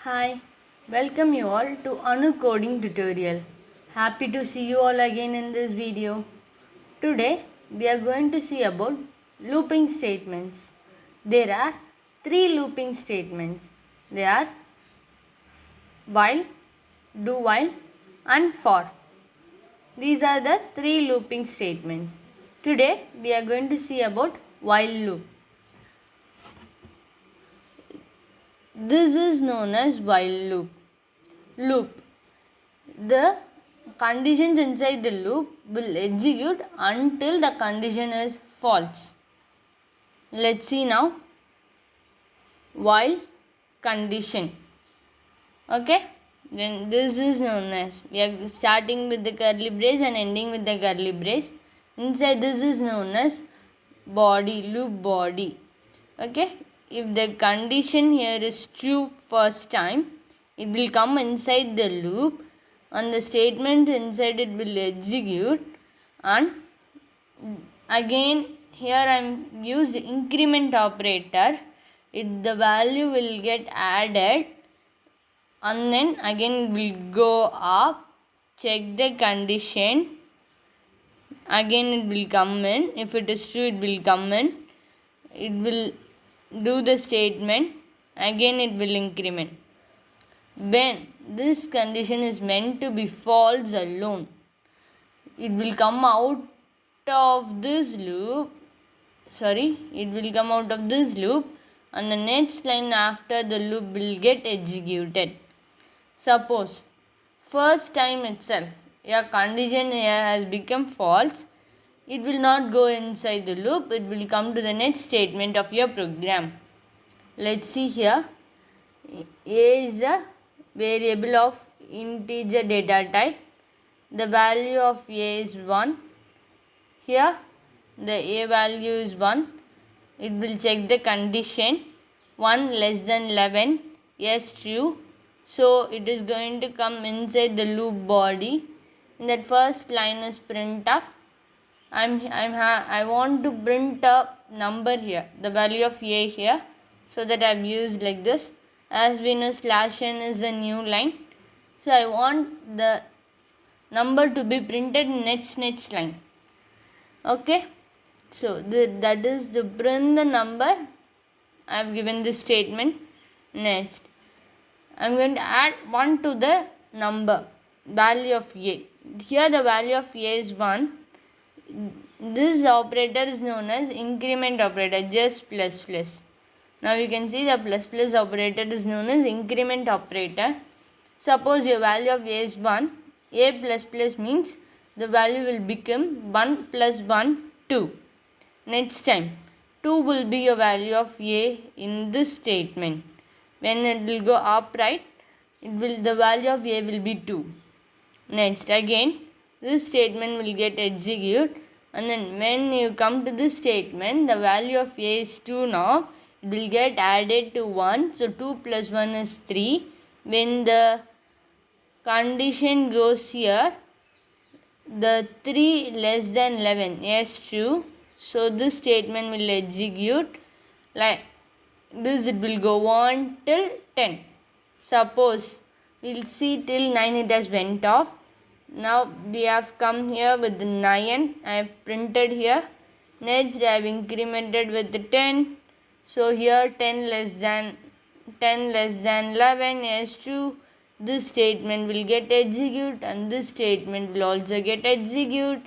Hi, welcome you all to Anu coding tutorial. Happy to see you all again in this video. Today we are going to see about looping statements. There are three looping statements. They are while, do while and for. These are the three looping statements. Today we are going to see about while loop. This is known as while loop. Loop. The conditions inside the loop will execute until the condition is false. Let's see now. While condition. Okay. Then this is known as, we are starting with the curly brace and ending with the curly brace. Inside this is known as body, loop body. Okay. If the condition here is true first time, it will come inside the loop and the statement inside it will execute, and again here I am used increment operator. The value will get added and then again it will go up, check the condition, again it will come in. If it is true, it will come in, it will do the statement, again it will increment. When this condition is meant to be false alone, it will come out of this loop. It will come out of this loop and the next line after the loop will get executed. Suppose first time itself your condition here has become false, it will not go inside the loop, it will come to the next statement of your program. Let's see here. A is a variable of integer data type. The value of A is 1. Here the A value is 1. It will check the condition 1 less than 11. Yes, true. So it is going to come inside the loop body. In that first line is printf. I want to print a number here, the value of A here, so that I have used like this. As we know, /n is a new line, so I want the number to be printed next line. Okay, so that is to print the number. I have given this statement. Next, I am going to add 1 to the number value of A. Here the value of A is 1. This operator is known as increment operator, just plus. Now you can see the plus operator is known as increment operator. Suppose your value of A is 1. A plus means the value will become 1 plus 1, 2. Next time, 2 will be your value of A in this statement. When it will go upright, the value of A will be 2. Next, again, this statement will get executed, and then when you come to this statement, the value of A is 2 now. It will get added to 1. So 2 plus 1 is 3. When the condition goes here, the 3 less than 11. Yes, true. So this statement will execute like this. It will go on till 10. Suppose we will see till 9 it has went off. Now we have come here with 9. I have printed here. Next I have incremented with 10. So here 10 less than 11. Yes, true. This statement will get executed and this statement will also get executed.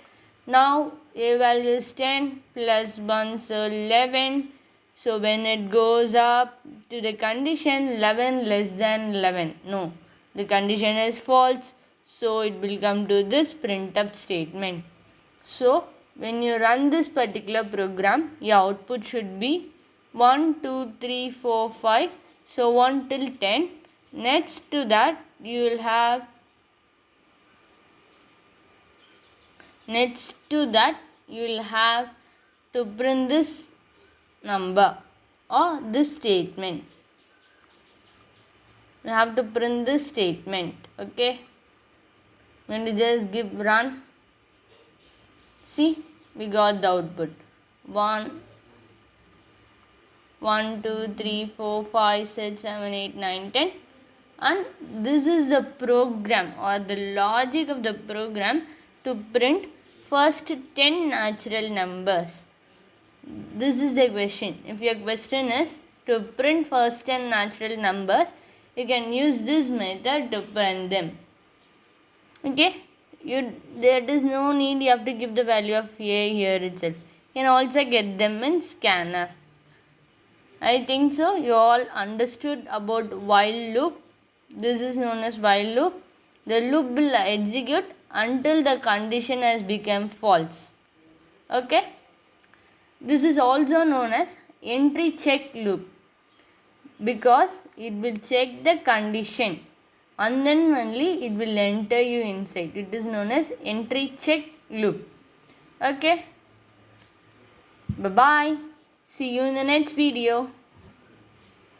Now A value is 10 plus 1, so 11. So when it goes up to the condition 11 less than 11, no, the condition is false. So it will come to this printf statement. So when you run this particular program, your output should be 1, 2, 3, 4, 5. So 1 till 10. Next to that, you will have to print this number or this statement. You have to print this statement. Okay. When you just give run, see, we got the output 1, 2, 3, 4, 5, 6, 7, 8, 9, 10. and this is the program or the logic of the program to print first 10 natural numbers. This is the question. If your question is to print first 10 natural numbers, you can use this method to print them. Okay, there is no need you have to give the value of a here itself. You can also get them in scanner. I think so. You all understood about while loop. This is known as while loop. The loop will execute until the condition has become false. Okay. This is also known as entry check loop because it will check the condition and then only it will enter you inside. It is known as entry check loop. Okay. Bye bye. See you in the next video.